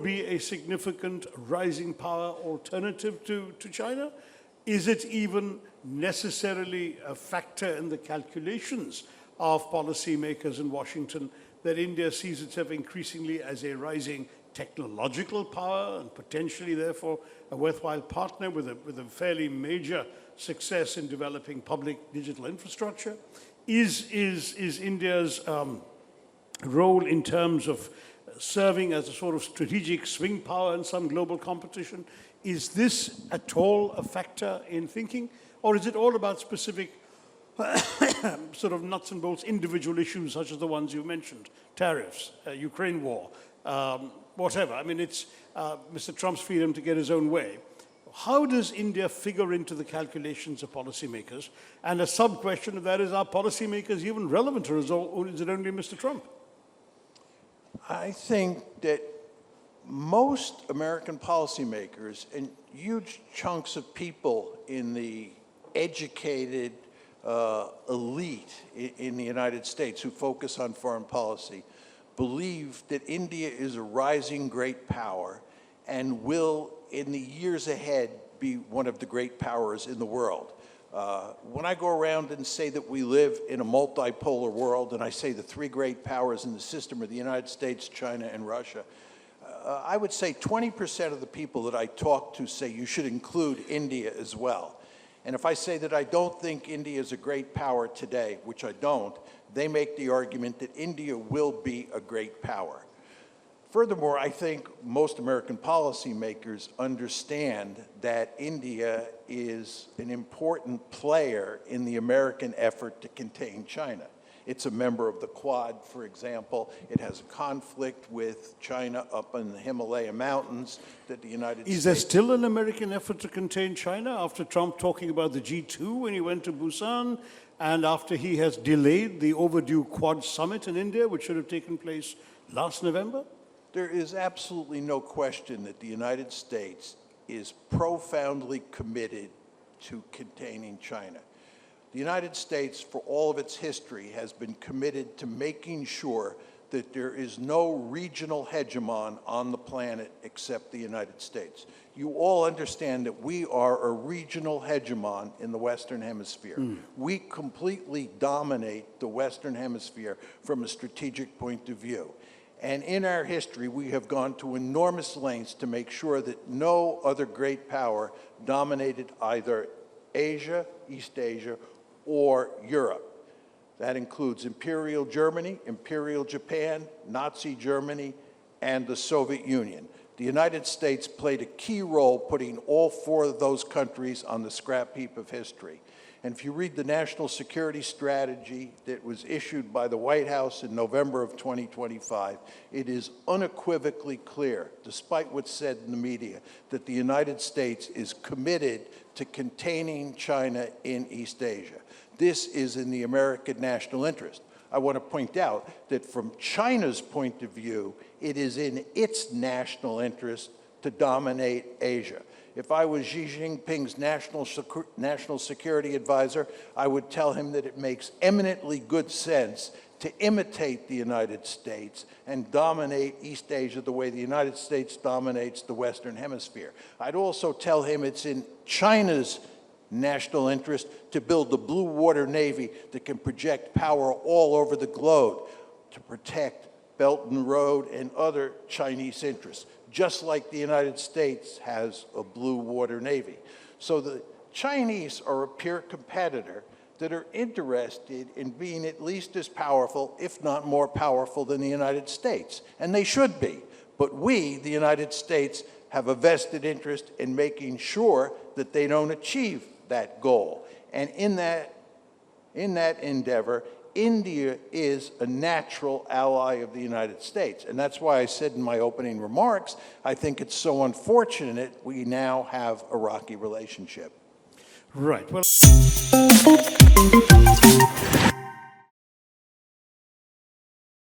be a significant rising power alternative to China? Is it even necessarily a factor in the calculations of policymakers in Washington that India sees itself increasingly as a rising technological power and potentially, therefore, a worthwhile partner with a fairly major success in developing public digital infrastructure? Is India's role in terms of serving as a sort of strategic swing power in some global competition, is this at all a factor in thinking? Or is it all about specific sort of nuts and bolts individual issues such as the ones you mentioned, tariffs, Ukraine war, whatever? I mean, it's Mr. Trump's freedom to get his own way. How does India figure into the calculations of policymakers? And a sub-question of that is, are policymakers even relevant, or is it only Mr. Trump? I think that most American policymakers and huge chunks of people in the educated elite in the United States who focus on foreign policy believe that India is a rising great power and will, in the years ahead, be one of the great powers in the world. When I go around and say that we live in a multipolar world, and I say the three great powers in the system are the United States, China, and Russia, I would say 20% of the people that I talk to say you should include India as well. And if I say that I don't think India is a great power today, which I don't, they make the argument that India will be a great power. Furthermore, I think most American policymakers understand that India is an important player in the American effort to contain China. It's a member of the Quad, for example. It has a conflict with China up in the Himalaya Mountains that the United States... Is there still an American effort to contain China after Trump talking about the G2 when he went to Busan, and after he has delayed the overdue Quad summit in India, which should have taken place last November? There is absolutely no question that the United States is profoundly committed to containing China. The United States, for all of its history, has been committed to making sure that there is no regional hegemon on the planet except the United States. You all understand that we are a regional hegemon in the Western Hemisphere. We completely dominate the Western Hemisphere from a strategic point of view. And in our history, we have gone to enormous lengths to make sure that no other great power dominated either Asia, East Asia, or Europe. That includes Imperial Germany, Imperial Japan, Nazi Germany, and the Soviet Union. The United States played a key role putting all four of those countries on the scrap heap of history. And if you read the national security strategy that was issued by the White House in November of 2025, it is unequivocally clear, despite what's said in the media, that the United States is committed to containing China in East Asia. This is in the American national interest. I want to point out that from China's point of view, it is in its national interest to dominate Asia. If I was Xi Jinping's national security advisor, I would tell him that it makes eminently good sense to imitate the United States and dominate East Asia the way the United States dominates the Western Hemisphere. I'd also tell him it's in China's national interest to build the Blue Water Navy that can project power all over the globe to protect Belt and Road and other Chinese interests, just like the United States has a Blue Water Navy. So the Chinese are a peer competitor that are interested in being at least as powerful, if not more powerful, than the United States. And they should be. But we, the United States, have a vested interest in making sure that they don't achieve that goal. And in that endeavor, India is a natural ally of the United States. And that's why I said in my opening remarks, I think it's so unfortunate we now have a rocky relationship. Right. Well.